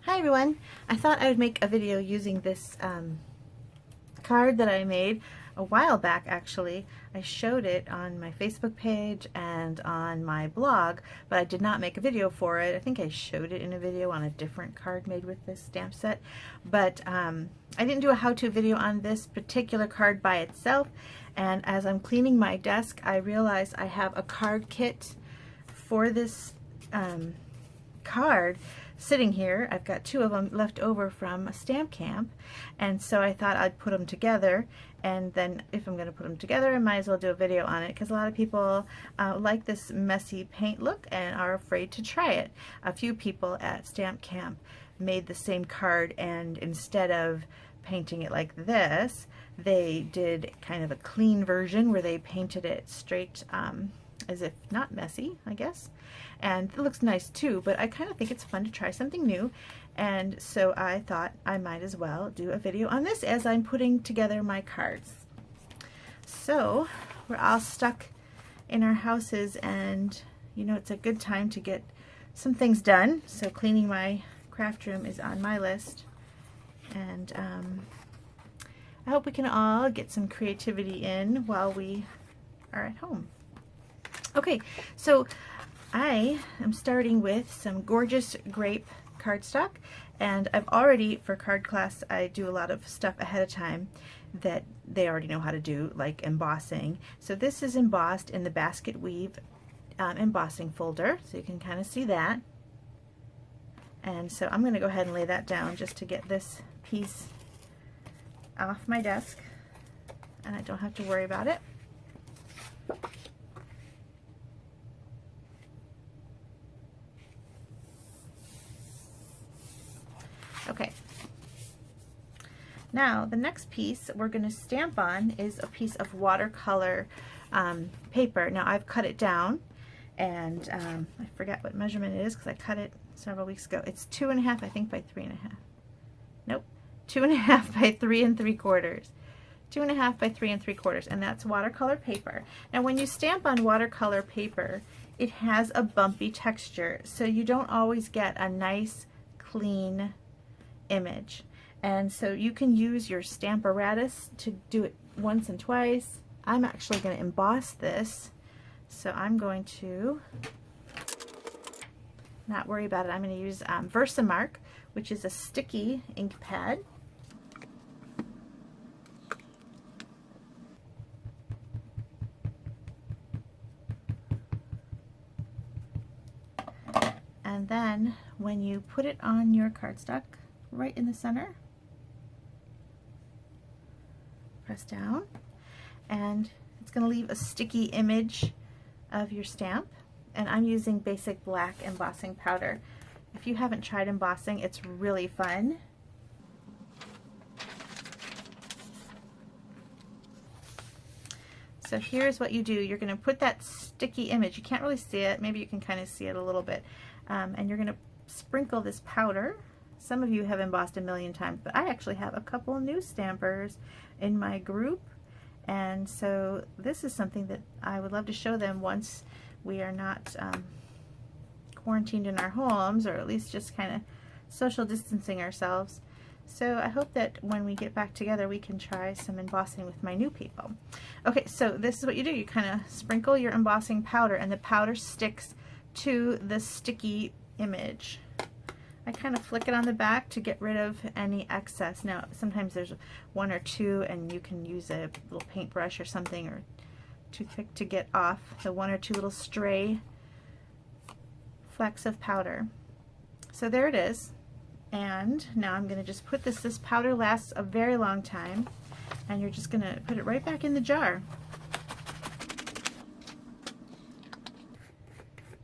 Hi everyone! I thought I would make a video using this card that I made a while back actually. I showed it on my Facebook page and on my blog, but I did not make a video for it. I think I showed it in a video on a different card made with this stamp set, but I didn't do a how-to video on this particular card by itself, and as I'm cleaning my desk I realized I have a card kit for this card sitting here. I've got two of them left over from a stamp camp, and so I thought I'd put them together, and then if I'm going to put them together I might as well do a video on it, because a lot of people like this messy paint look and are afraid to try it. A few people at stamp camp made the same card, and instead of painting it like this, they did kind of a clean version where they painted it straight as if not messy, I guess. And it looks nice too, but I kind of think it's fun to try something new, and so I thought I might as well do a video on this as I'm putting together my cards. So we're all stuck in our houses, and you know, it's a good time to get some things done, so cleaning my craft room is on my list, and I hope we can all get some creativity in while we are at home. Okay, so I am starting with some gorgeous grape cardstock, and I've already, for card class, I do a lot of stuff ahead of time that they already know how to do, like embossing. So this is embossed in the basket weave embossing folder, so you can kind of see that. And so I'm going to go ahead and lay that down just to get this piece off my desk, and I don't have to worry about it. Okay, now the next piece we're going to stamp on is a piece of watercolor paper. Now I've cut it down, and I forget what measurement it is because I cut it several weeks ago. It's 2.5, I think, by 3.5. Nope, 2.5 by 3 3/4. 2.5 by 3 3/4, and that's watercolor paper. Now when you stamp on watercolor paper, it has a bumpy texture, so you don't always get a nice clean image, and so you can use your Stamparatus to do it once and twice. I'm actually going to emboss this, so I'm going to not worry about it. I'm going to use Versamark, which is a sticky ink pad. And then when you put it on your cardstock, right in the center, press down, and it's going to leave a sticky image of your stamp. And I'm using basic black embossing powder. If you haven't tried embossing, it's really fun. So here's what you do. You're going to put that sticky image, you can't really see it, maybe you can kind of see it a little bit, and you're going to sprinkle this powder. Some of you have embossed a million times, but I actually have a couple new stampers in my group, and so this is something that I would love to show them once we are not quarantined in our homes, or at least just kind of social distancing ourselves. So I hope that when we get back together we can try some embossing with my new people. Okay, so this is what you do. You kind of sprinkle your embossing powder, and the powder sticks to the sticky image. I kind of flick it on the back to get rid of any excess. Now sometimes there's one or two, and you can use a little paintbrush or something, or toothpick, to get off the one or two little stray flecks of powder. So there it is. And now I'm going to just put this powder lasts a very long time, and you're just going to put it right back in the jar.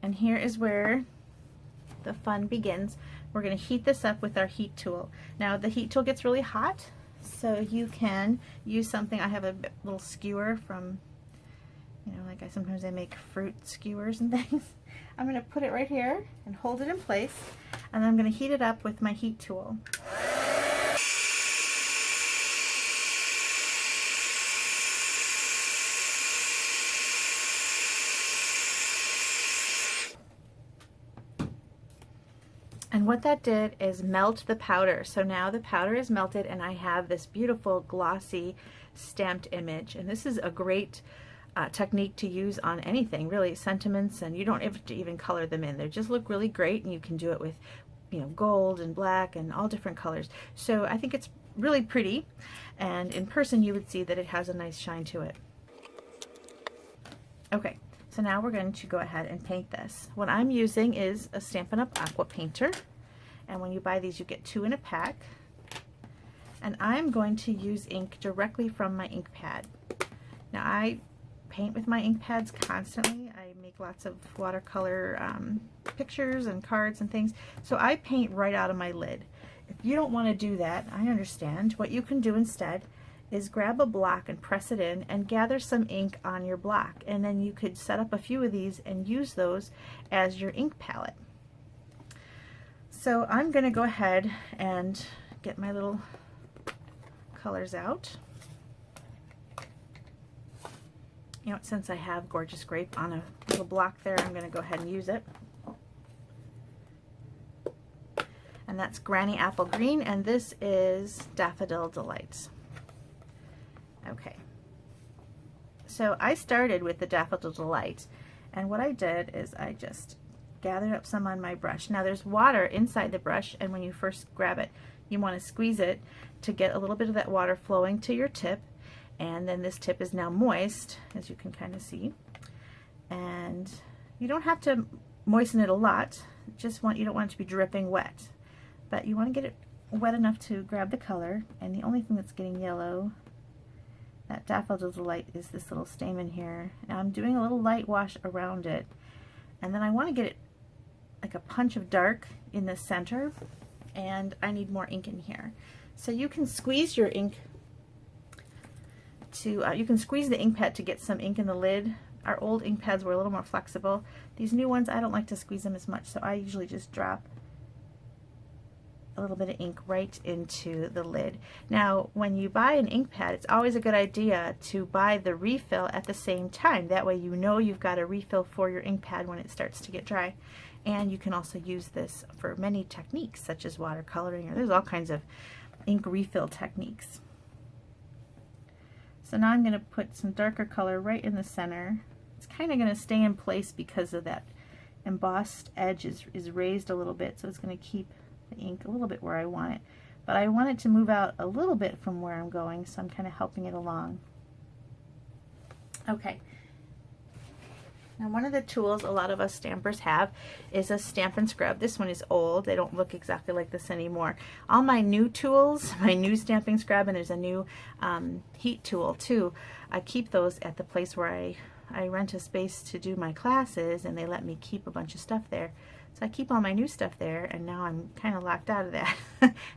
And here is where the fun begins. We're going to heat this up with our heat tool. Now the heat tool gets really hot, so you can use something. I have a little skewer from, you know, like sometimes I make fruit skewers and things. I'm going to put it right here and hold it in place, and I'm going to heat it up with my heat tool. And what that did is melt the powder. So now the powder is melted and I have this beautiful glossy stamped image. And this is a great technique to use on anything, really, sentiments, and you don't have to even color them in. They just look really great, and you can do it with, you know, gold and black and all different colors. So I think it's really pretty, and in person you would see that it has a nice shine to it. Okay, so now we're going to go ahead and paint this. What I'm using is a Stampin' Up! Aqua Painter, and when you buy these you get 2 in a pack. And I'm going to use ink directly from my ink pad. Now I paint with my ink pads constantly. I make lots of watercolor pictures and cards and things, so I paint right out of my lid. If you don't want to do that, I understand. What you can do instead is grab a block and press it in and gather some ink on your block, and then you could set up a few of these and use those as your ink palette. So I'm going to go ahead and get my little colors out. You know, since I have Gorgeous Grape on a little block there, I'm going to go ahead and use it. And that's Granny Apple Green, and this is Daffodil Delight. Okay. So I started with the Daffodil Delight, and what I did is I just gathered up some on my brush. Now there's water inside the brush, and when you first grab it, you want to squeeze it to get a little bit of that water flowing to your tip. And then this tip is now moist, as you can kind of see. And you don't have to moisten it a lot. You don't want it to be dripping wet. But you want to get it wet enough to grab the color. And the only thing that's getting yellow, that Daffodil Delight, is this little stamen here. Now I'm doing a little light wash around it. And then I want to get it like a punch of dark in the center. And I need more ink in here. So you can squeeze your ink you can squeeze the ink pad to get some ink in the lid. Our old ink pads were a little more flexible. These new ones, I don't like to squeeze them as much, so I usually just drop a little bit of ink right into the lid. Now, when you buy an ink pad, it's always a good idea to buy the refill at the same time. That way you know you've got a refill for your ink pad when it starts to get dry. And you can also use this for many techniques, such as watercoloring, or there's all kinds of ink refill techniques. So now I'm going to put some darker color right in the center. It's kind of going to stay in place because of that embossed edge is raised a little bit, so it's going to keep the ink a little bit where I want it. But I want it to move out a little bit from where I'm going, so I'm kind of helping it along. Okay. Now one of the tools a lot of us stampers have is a Stampin Scrub. This one is old. They don't look exactly like this anymore. All my new tools, my new Stampin Scrub, and there's a new heat tool too, I keep those at the place where I rent a space to do my classes, and they let me keep a bunch of stuff there. So I keep all my new stuff there, and now I'm kind of locked out of that.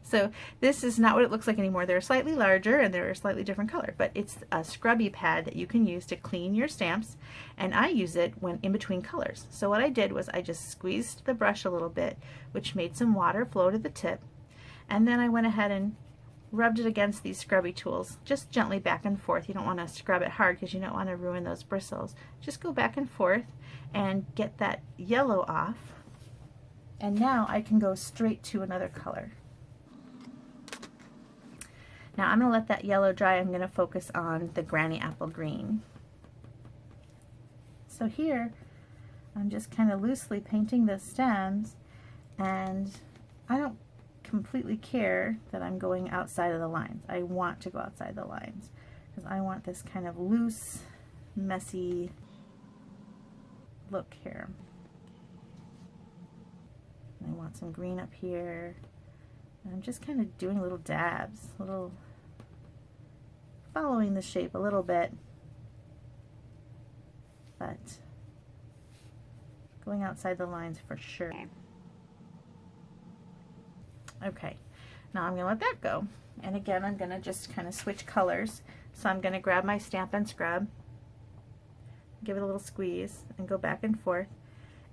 So this is not what it looks like anymore. They're slightly larger and they're a slightly different color, but it's a scrubby pad that you can use to clean your stamps, and I use it when in between colors. So what I did was I just squeezed the brush a little bit, which made some water flow to the tip, and then I went ahead and rubbed it against these scrubby tools, just gently back and forth. You don't want to scrub it hard because you don't want to ruin those bristles. Just go back and forth and get that yellow off. And now I can go straight to another color. Now I'm going to let that yellow dry. I'm going to focus on the Granny Apple Green. So here I'm just kind of loosely painting the stems, and I don't completely care that I'm going outside of the lines. I want to go outside the lines because I want this kind of loose, messy look here. I want some green up here. And I'm just kind of doing little dabs, following the shape a little bit, but going outside the lines for sure. Okay, now I'm going to let that go. And again, I'm going to just kind of switch colors. So I'm going to grab my Stampin' Scrub, give it a little squeeze, and go back and forth.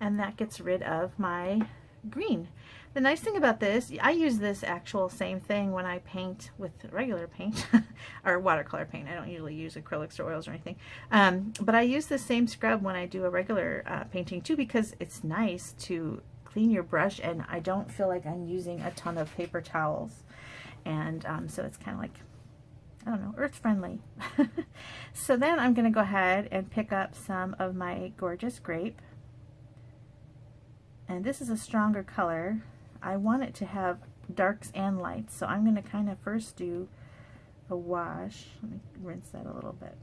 And that gets rid of my green. The nice thing about this, I use this actual same thing when I paint with regular paint or watercolor paint. I don't usually use acrylics or oils or anything, but I use the same scrub when I do a regular painting too, because it's nice to clean your brush, and I don't feel like I'm using a ton of paper towels. And so it's kind of like, I don't know, earth friendly. So then I'm going to go ahead and pick up some of my gorgeous grape. And this is a stronger color. I want it to have darks and lights, so I'm going to kind of first do a wash. Let me rinse that a little bit.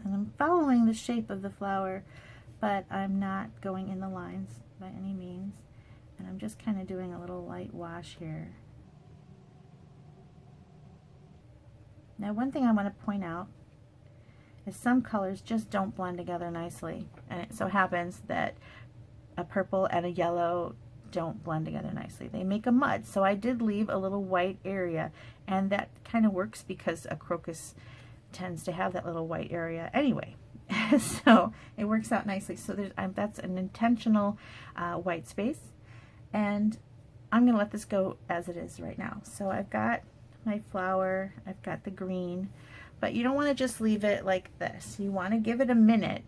And I'm following the shape of the flower, but I'm not going in the lines by any means. And I'm just kind of doing a little light wash here. Now, one thing I want to point out is some colors just don't blend together nicely. And it so happens that a purple and a yellow don't blend together nicely. They make a mud. So I did leave a little white area, and that kind of works because a crocus tends to have that little white area anyway. So it works out nicely. So there's, that's an intentional white space, and I'm going to let this go as it is right now. So I've got my flower, I've got the green, but you don't want to just leave it like this. You want to give it a minute,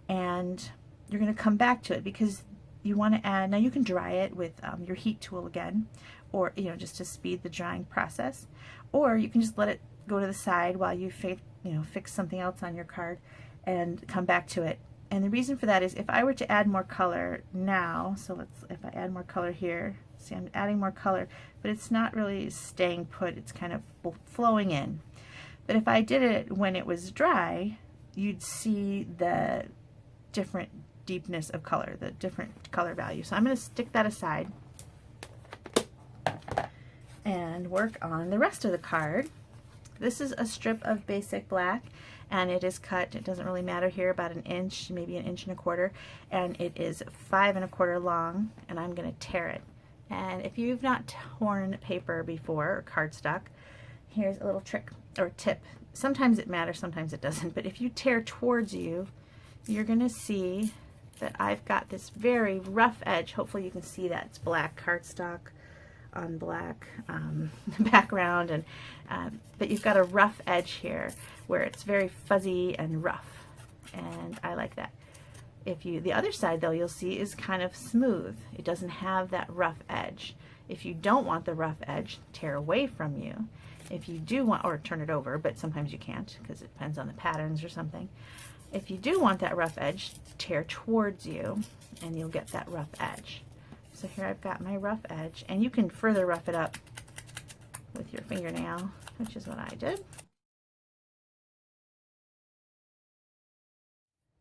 and you're going to come back to it because you want to add, now you can dry it with your heat tool again, or just to speed the drying process, or you can just let it go to the side while you fix something else on your card and come back to it. And the reason for that is if I were to add more color now, so if I add more color here, see I'm adding more color, but it's not really staying put, it's kind of flowing in. But if I did it when it was dry, you'd see the different deepness of color, the different color value. So I'm going to stick that aside and work on the rest of the card. This is a strip of basic black, and it is cut, it doesn't really matter here, about an inch, maybe an inch and a quarter, and it is 5 1/4 long, and I'm going to tear it. And if you've not torn paper before, or cardstock, here's a little trick or tip. Sometimes it matters, sometimes it doesn't, but if you tear towards you, you're going to see that I've got this very rough edge. Hopefully you can see that. It's black cardstock on black background, and but you've got a rough edge here where it's very fuzzy and rough, and I like that. The other side though, you'll see is kind of smooth. It doesn't have that rough edge. If you don't want the rough edge, tear away from you. If you do want, or turn it over, but sometimes you can't because it depends on the patterns or something. If you do want that rough edge, tear towards you and you'll get that rough edge. So here I've got my rough edge, and you can further rough it up with your fingernail, which is what I did.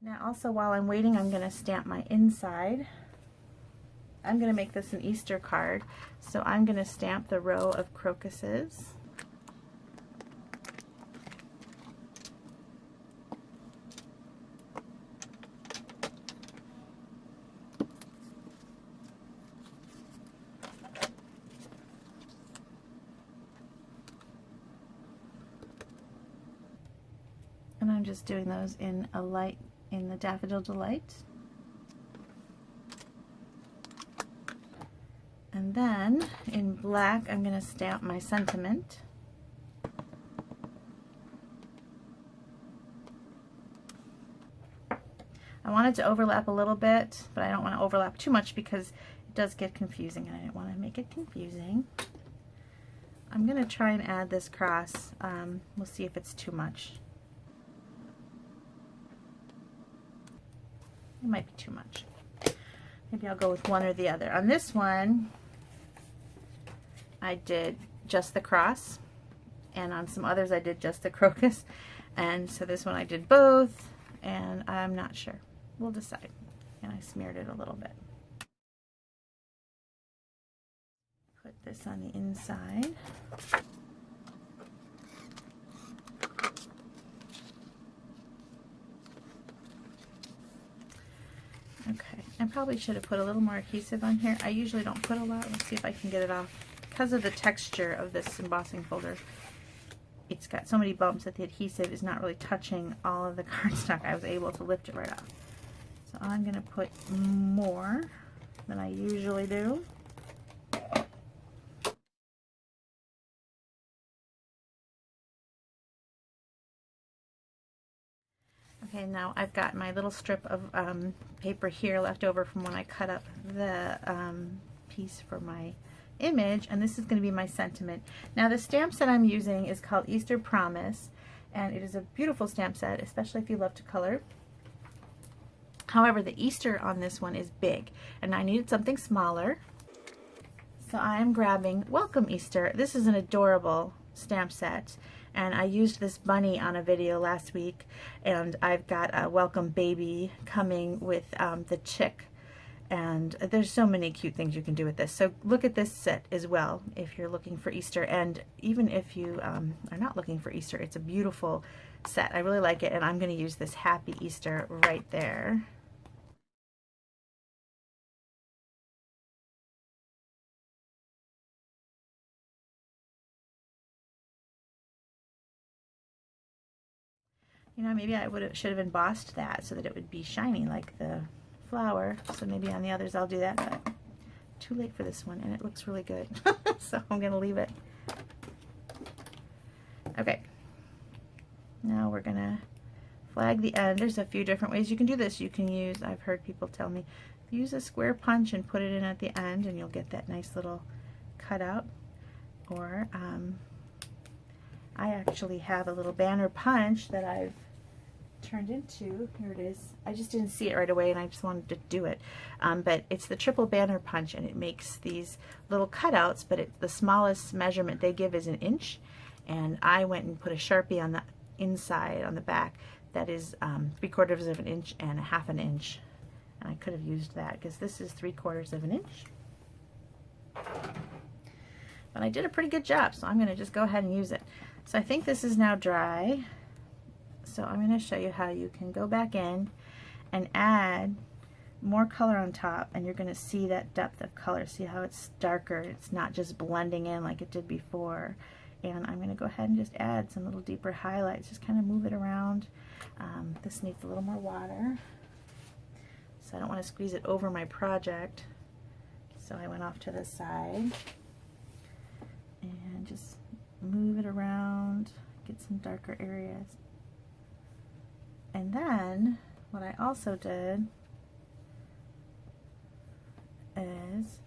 Now also, while I'm waiting, I'm going to stamp my inside. I'm going to make this an Easter card, so I'm going to stamp the row of crocuses. And I'm just doing those in the Daffodil Delight. And then in black, I'm going to stamp my sentiment. I want it to overlap a little bit, but I don't want to overlap too much because it does get confusing, and I don't want to make it confusing. I'm going to try and add this cross. We'll see if it's too much. It might be too much. Maybe I'll go with one or the other. On this one, I did just the cross, and on some others I did just the crocus, and so this one I did both, and I'm not sure. We'll decide. And I smeared it a little bit. Put this on the inside. Okay, I probably should have put a little more adhesive on here. I usually don't put a lot. Let's see if I can get it off. Because of the texture of this embossing folder, it's got so many bumps that the adhesive is not really touching all of the cardstock. I was able to lift it right off. So I'm going to put more than I usually do. Okay, now I've got my little strip of paper here left over from when I cut up the piece for my image, and this is going to be my sentiment. Now the stamp set I'm using is called Easter Promise, and it is a beautiful stamp set, especially if you love to color. However, the Easter on this one is big, and I needed something smaller. So I am grabbing Welcome Easter. This is an adorable stamp set, and I used this bunny on a video last week, and I've got a Welcome Baby coming with the chick, and there's so many cute things you can do with this. So look at this set as well if you're looking for Easter, and even if you are not looking for Easter, it's a beautiful set. I really like it, and I'm going to use this Happy Easter right there. You know, maybe I should have embossed that so that it would be shiny like the flower. So maybe on the others I'll do that, but too late for this one, and it looks really good. So I'm going to leave it. Okay. Now we're going to flag the end. There's a few different ways you can do this. You can use, I've heard people tell me, use a square punch and put it in at the end, and you'll get that nice little cutout. Or I actually have a little banner punch that I've turned into. Here it is. I just didn't see it right away, and I just wanted to do it. But it's the triple banner punch, and it makes these little cutouts, but the smallest measurement they give is 1 inch. And I went and put a Sharpie on the inside, on the back, that is 3/4 of an inch and 1/2 inch. And I could have used that because this is 3/4 of an inch. But I did a pretty good job, so I'm going to just go ahead and use it. So I think this is now dry. So I'm going to show you how you can go back in and add more color on top, and you're going to see that depth of color. See how it's darker? It's not just blending in like it did before. And I'm going to go ahead and just add some little deeper highlights. Just kind of move it around. This needs a little more water, so I don't want to squeeze it over my project. So I went off to the side and just move it around, get some darker areas. And then what I also did is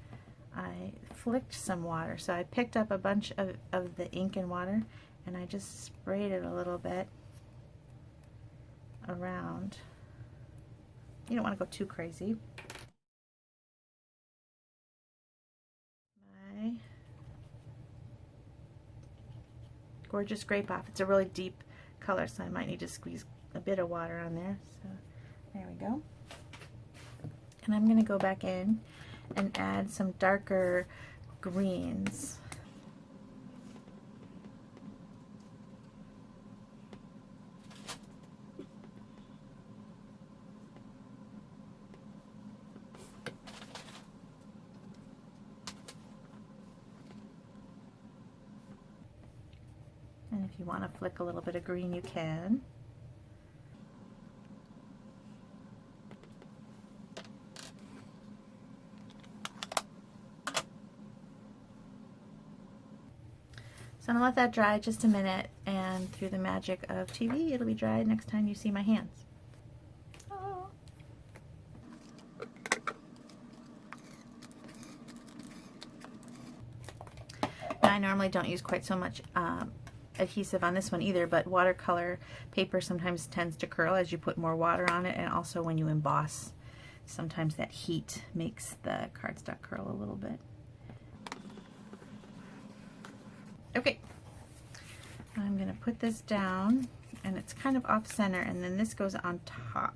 I flicked some water. So I picked up a bunch of the ink and water, and I just sprayed it a little bit around. You don't want to go too crazy. My gorgeous grape off. It's a really deep color, so I might need to squeeze a bit of water on there. So there we go. And I'm going to go back in and add some darker greens. And if you want to flick a little bit of green, you can. So I'm going to let that dry just a minute, and through the magic of TV, it'll be dry next time you see my hands. Oh. Now, I normally don't use quite so much adhesive on this one either, but watercolor paper sometimes tends to curl as you put more water on it, and also when you emboss, sometimes that heat makes the cardstock curl a little bit. Okay, I'm going to put this down, and it's kind of off center, and then this goes on top.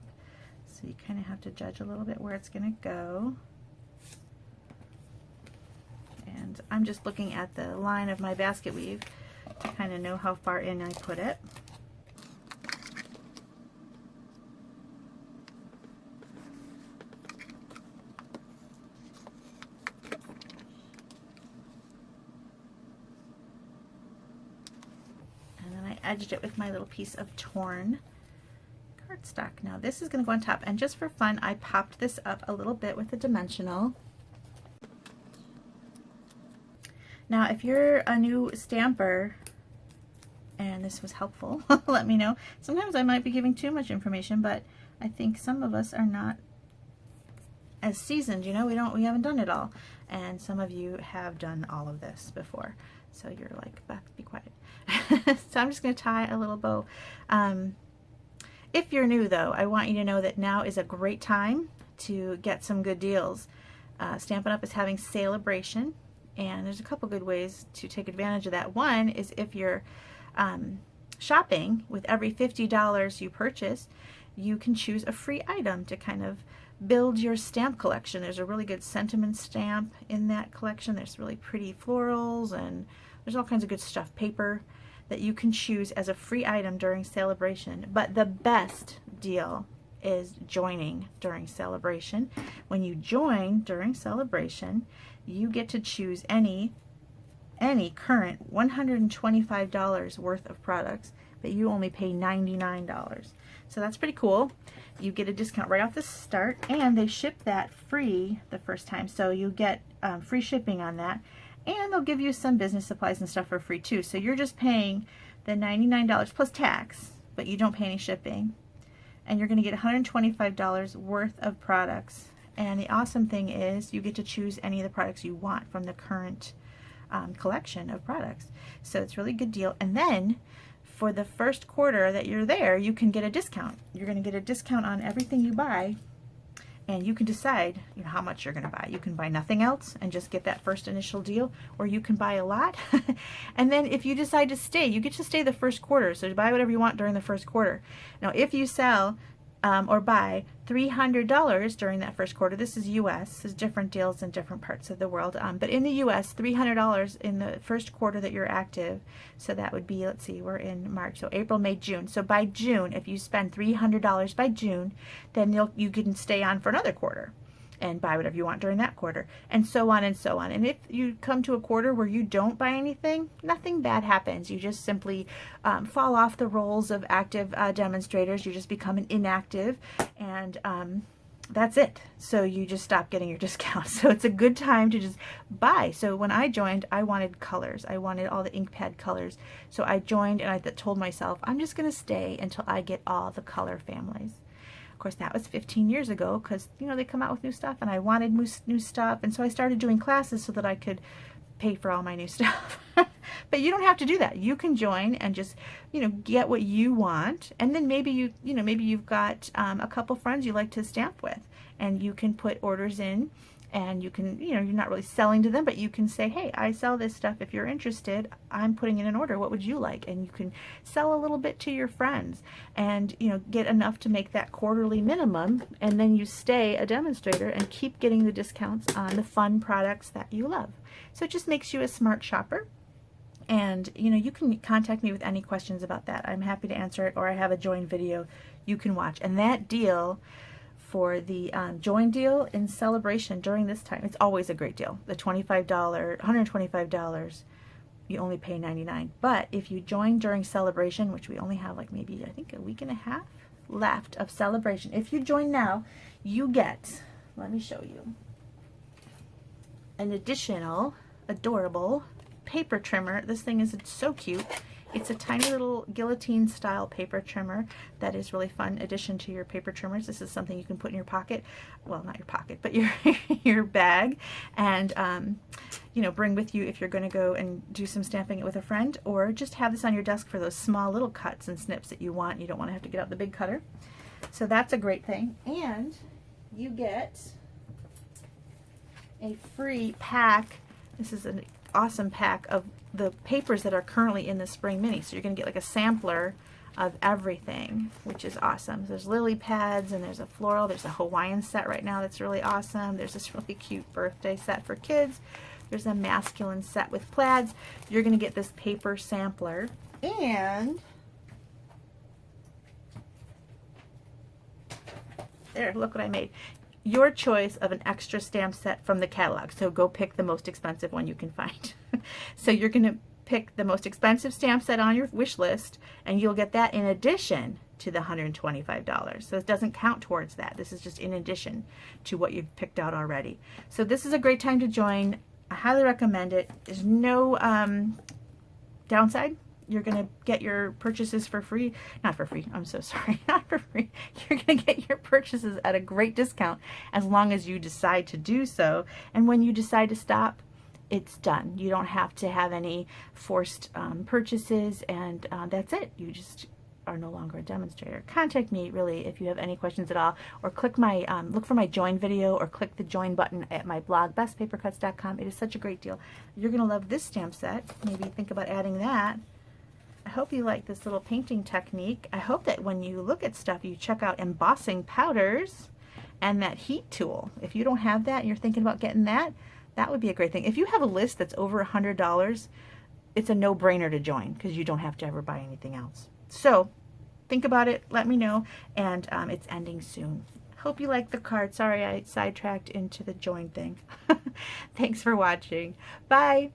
So you kind of have to judge a little bit where it's going to go. And I'm just looking at the line of my basket weave to kind of know how far in I put it. Edged it with my little piece of torn cardstock. Now this is going to go on top, and just for fun I popped this up a little bit with a dimensional. Now if you're a new stamper and this was helpful, let me know. Sometimes I might be giving too much information, but I think some of us are not as seasoned, you know, we haven't done it all. And some of you have done all of this before. So you're like, Beth, be quiet. So I'm just going to tie a little bow. If you're new though, I want you to know that now is a great time to get some good deals. Stampin' Up! Is having Sale-a-bration, and there's a couple good ways to take advantage of that. One is if you're shopping, with every $50 you purchase, you can choose a free item to kind of build your stamp collection. There's a really good sentiment stamp in that collection. There's really pretty florals, and there's all kinds of good stuff, paper, that you can choose as a free item during Sale-a-bration. But the best deal is joining during Sale-a-bration. When you join during Sale-a-bration, you get to choose any current $125 worth of products, but you only pay $99. So that's pretty cool. You get a discount right off the start, and they ship that free the first time, so you get free shipping on that, and they'll give you some business supplies and stuff for free too. So you're just paying the $99 plus tax, but you don't pay any shipping, and you're going to get $125 worth of products. And the awesome thing is you get to choose any of the products you want from the current collection of products. So it's a really good deal. And then for the first quarter that you're there, you can get a discount. You're going to get a discount on everything you buy, and you can decide, you know, how much you're going to buy. You can buy nothing else and just get that first initial deal, or you can buy a lot. And then if you decide to stay, you get to stay the first quarter. So you buy whatever you want during the first quarter. Now, if you sell or buy $300 during that first quarter, this is US, there's different deals in different parts of the world, but in the US, $300 in the first quarter that you're active. So that would be, let's see, we're in March, so April, May, June. So by June, if you spend $300 by June, then you can stay on for another quarter and buy whatever you want during that quarter, and so on and so on. And if you come to a quarter where you don't buy anything, nothing bad happens. You just simply fall off the rolls of active demonstrators. You just become an inactive, and that's it. So you just stop getting your discount. So it's a good time to just buy. So when I joined, I wanted colors. I wanted all the ink pad colors. So I joined, and I told myself, I'm just going to stay until I get all the color families. Of course, that was 15 years ago, because, you know, they come out with new stuff, and I wanted new stuff, and so I started doing classes so that I could pay for all my new stuff. But you don't have to do that. You can join and just, you know, get what you want, and then maybe you've got a couple friends you like to stamp with, and you can put orders in, and you can, you know, you're not really selling to them, but you can say, hey, I sell this stuff. If you're interested, I'm putting in an order. What would you like? And you can sell a little bit to your friends, and, you know, get enough to make that quarterly minimum, and then you stay a demonstrator and keep getting the discounts on the fun products that you love. So it just makes you a smart shopper. And, you know, you can contact me with any questions about that. I'm happy to answer it, or I have a join video you can watch. And that deal for the join deal in Sale-a-bration during this time, it's always a great deal. The $125, you only pay $99. But if you join during Sale-a-bration, which we only have like maybe, I think, a week and a half left of Sale-a-bration, if you join now, you get, let me show you, an additional adorable paper trimmer. This thing is so cute. It's a tiny little guillotine style paper trimmer that is really fun addition to your paper trimmers. This is something you can put in your pocket, well, not your pocket, but your bag, and you know, bring with you if you're going to go and do some stamping with a friend, or just have this on your desk for those small little cuts and snips that you want. You don't want to have to get out the big cutter. So that's a great thing. And you get a free pack. This is an awesome pack of the papers that are currently in the Spring Mini. So you're going to get like a sampler of everything, which is awesome. So there's lily pads, and there's a floral, there's a Hawaiian set right now that's really awesome. There's this really cute birthday set for kids. There's a masculine set with plaids. You're going to get this paper sampler, and there, look what I made. Your choice of an extra stamp set from the catalog. So go pick the most expensive one you can find. So you're going to pick the most expensive stamp set on your wish list, and you'll get that in addition to the $125. So it doesn't count towards that. This is just in addition to what you've picked out already. So this is a great time to join. I highly recommend it. There's no downside. You're going to get your purchases for free. Not for free. I'm so sorry. Not for free. You're going to get your purchases at a great discount as long as you decide to do so. And when you decide to stop, it's done. You don't have to have any forced purchases, and that's it. You just are no longer a demonstrator. Contact me really if you have any questions at all, or click my look for my join video, or click the join button at my blog, bestpapercuts.com. It is such a great deal. You're gonna love this stamp set. Maybe think about adding that. I hope you like this little painting technique. I hope that when you look at stuff, you check out embossing powders and that heat tool. If you don't have that and you're thinking about getting that, that would be a great thing. If you have a list that's over $100, it's a no-brainer to join because you don't have to ever buy anything else. So think about it, let me know, and it's ending soon. Hope you like the card. Sorry I sidetracked into the join thing. Thanks for watching. Bye.